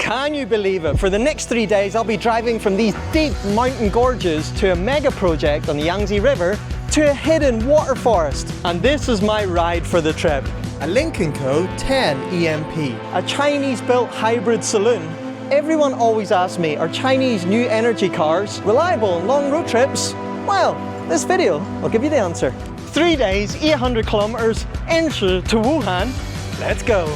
Can you believe it? For the next 3 days, I'll be driving from these deep mountain gorges to a mega project on the Yangtze River to a hidden water forest. And this is my ride for the trip. A Lynk Co 10 EMP, a Chinese-built hybrid saloon. Everyone always asks me, are Chinese new energy cars reliable on long road trips? Well, this video will give you the answer. 3 days, 800 kilometers, Enshi to Wuhan. Let's go.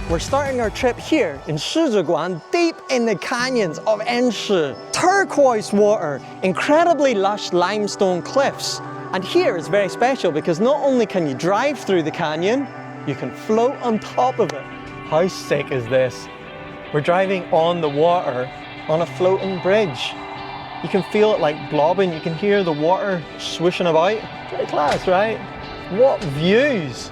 We're starting our trip here in Shizhiguan, deep in the canyons of Enshi. Turquoise water, incredibly lush limestone cliffs. And here is very special because not only can you drive through the canyon, you can float on top of it. How sick is this? We're driving on the water on a floating bridge. You can feel it like blobbing, you can hear the water swishing about. Pretty class, right? What views!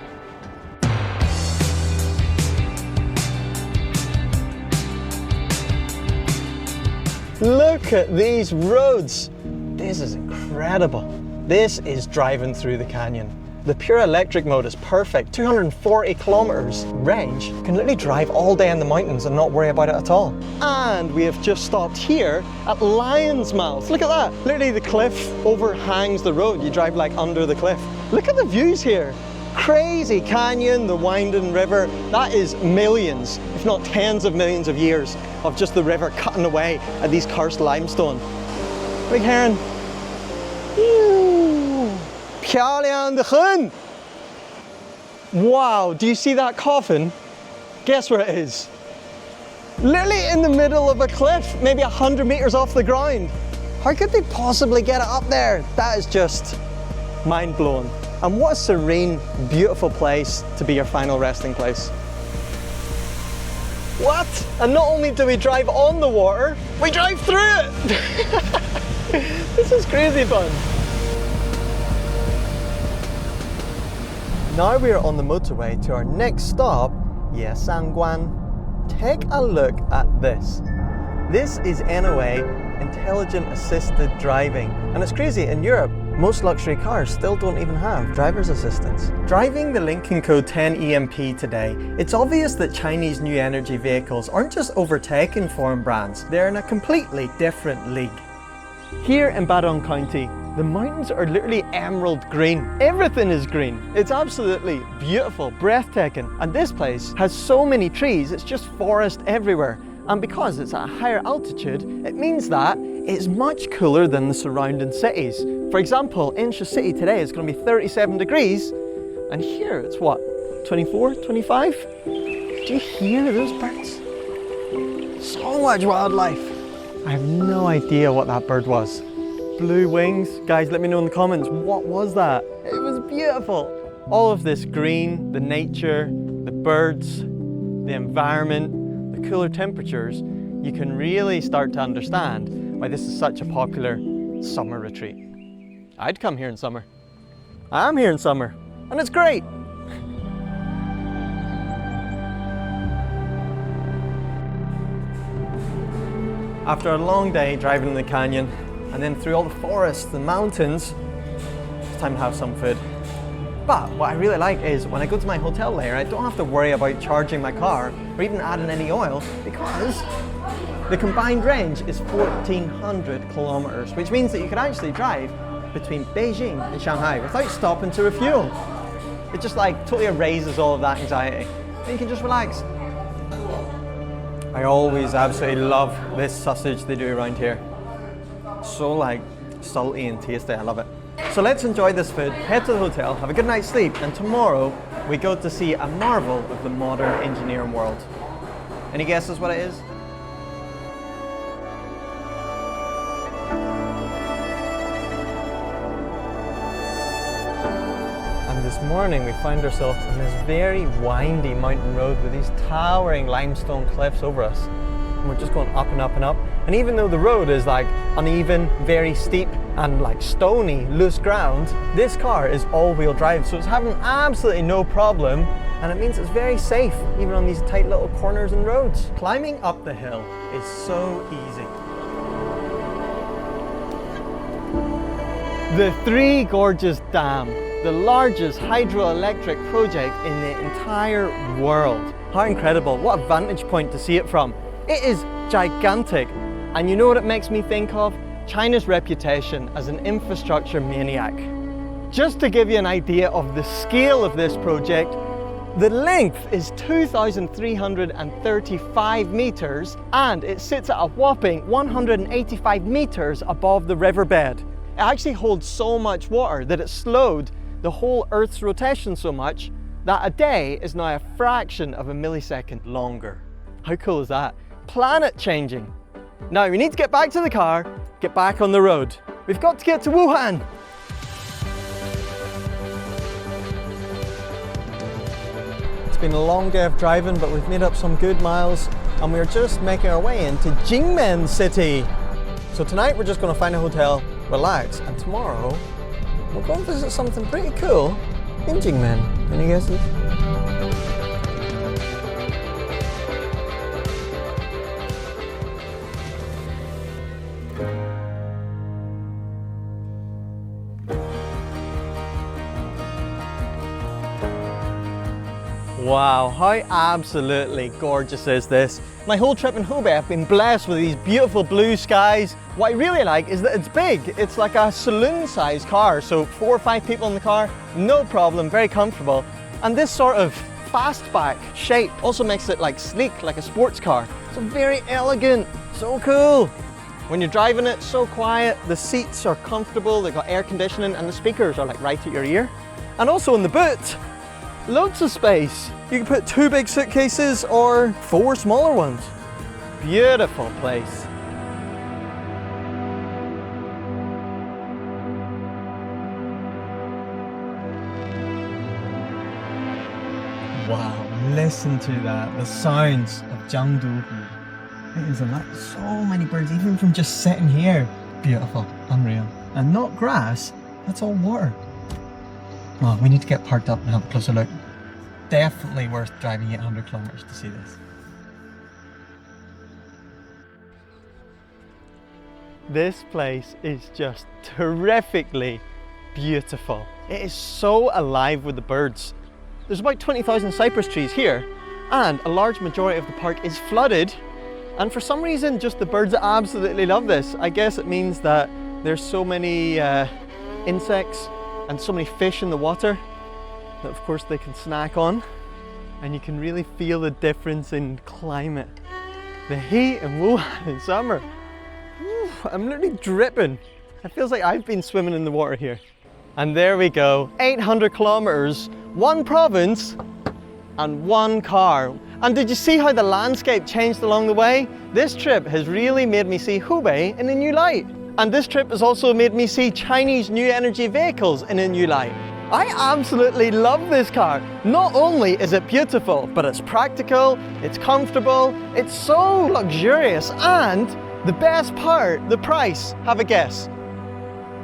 Look at these roads. This is incredible. This is driving through the canyon. The pure electric mode is perfect. 240 kilometers range. You can literally drive all day in the mountains and not worry about it at all. And we have just stopped here at Lion's Mouth. Look at that. Literally the cliff overhangs the road. You drive like under the cliff. Look at the views here. Crazy canyon, the winding river. That is millions, if not tens of millions of years of just the river cutting away at these karst limestone. Big heron. Wow, do you see that coffin? Guess where it is? Literally in the middle of a cliff, maybe 100 meters off the ground. How could they possibly get it up there? That is just mind-blowing. And what a serene, beautiful place to be your final resting place. What? And not only do we drive on the water, we drive through it! This is crazy fun. Now we are on the motorway to our next stop, Yesangguan. Take a look at this. This is NOA, Intelligent Assisted Driving. And it's crazy, in Europe, most luxury cars still don't even have driver's assistance. Driving the Lynk Co 10 EMP today, it's obvious that Chinese new energy vehicles aren't just overtaking foreign brands, they're in a completely different league. Here in Badong County, the mountains are literally emerald green. Everything is green. It's absolutely beautiful, breathtaking. And this place has so many trees, it's just forest everywhere. And because it's at a higher altitude, it means that it's much cooler than the surrounding cities. For example, Enshi City today is going to be 37 degrees, and here it's what, 24, 25? Do you hear those birds? So much wildlife. I have no idea what that bird was. Blue wings. Guys, let me know in the comments, what was that? It was beautiful. All of this green, the nature, the birds, the environment, the cooler temperatures, you can really start to understand why this is such a popular summer retreat. I'd come here in summer. I'm here in summer, and it's great. After a long day driving in the canyon, and then through all the forests and mountains, it's time to have some food. But what I really like is when I go to my hotel layer, I don't have to worry about charging my car or even adding any oil because the combined range is 1,400 kilometers, which means that you can actually drive between Beijing and Shanghai without stopping to refuel. It just like totally erases all of that anxiety. And you can just relax. I always absolutely love this sausage they do around here. So like salty and tasty, I love it. So let's enjoy this food, head to the hotel, have a good night's sleep, and tomorrow we go to see a marvel of the modern engineering world. Any guesses what it is? And this morning we found ourselves on this very windy mountain road with these towering limestone cliffs over us. And we're just going up and up and up. And even though the road is like uneven, very steep, and like stony, loose ground, this car is all-wheel drive, so it's having absolutely no problem, and it means it's very safe, even on these tight little corners and roads. Climbing up the hill is so easy. The Three Gorges Dam. the largest hydroelectric project in the entire world. How incredible, what a vantage point to see it from. It is gigantic, and you know what it makes me think of? China's reputation as an infrastructure maniac. Just to give you an idea of the scale of this project, the length is 2,335 meters, and it sits at a whopping 185 meters above the riverbed. It actually holds so much water that it slowed the whole Earth's rotation so much that a day is now a fraction of a millisecond longer. How cool is that? Planet changing. Now we need to get back to the car, get back on the road. We've got to get to Wuhan. It's been a long day of driving, but we've made up some good miles, and we're just making our way into Jingmen City. So tonight we're just going to find a hotel, relax, and tomorrow we'll go and visit something pretty cool in Jingmen. Any guesses? Wow, how absolutely gorgeous is this? My whole trip in Hubei I've been blessed with these beautiful blue skies. What I really like is that it's big. It's like a saloon-sized car, so 4 or 5 people in the car, no problem, very comfortable. And this sort of fastback shape also makes it like sleek, like a sports car. So very elegant, so cool. When you're driving it, so quiet, the seats are comfortable, they've got air conditioning, and the speakers are like right at your ear. And also in the boot, loads of space. You can put 2 big suitcases or 4 smaller ones. Beautiful place. Wow, listen to that. The sounds of Zhangdu. It is so many birds, even from just sitting here. Beautiful, unreal. And not grass, that's all water. Oh, we need to get parked up and have a closer look. Definitely worth driving 800 kilometers to see this. This place is just terrifically beautiful. It is so alive with the birds. There's about 20,000 cypress trees here, and a large majority of the park is flooded. And for some reason, just the birds absolutely love this. I guess it means that there's so many insects and so many fish in the water that of course they can snack on, and you can really feel the difference in climate. The heat in Wuhan in summer, I'm literally dripping. It feels like I've been swimming in the water here. And there we go, 800 kilometers, 1 province and 1 car. And did you see how the landscape changed along the way? This trip has really made me see Hubei in a new light. And this trip has also made me see Chinese new energy vehicles in a new light. I absolutely love this car. Not only is it beautiful, but it's practical, it's comfortable, it's so luxurious, and the best part, the price, have a guess.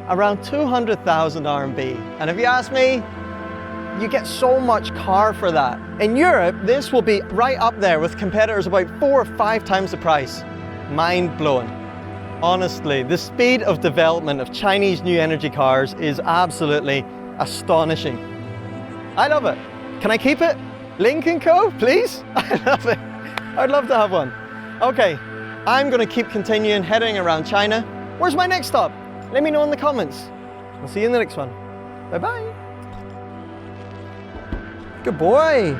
Around 200,000 RMB. And if you ask me, you get so much car for that. In Europe, this will be right up there with competitors about 4 or 5 times the price. Mind blowing. Honestly, the speed of development of Chinese new energy cars is absolutely astonishing. I love it. Can I keep it? Lynk Co, please? I love it. I'd love to have one. Okay, I'm going to keep continuing heading around China. Where's my next stop? Let me know in the comments. I'll see you in the next one. Bye-bye. Good boy.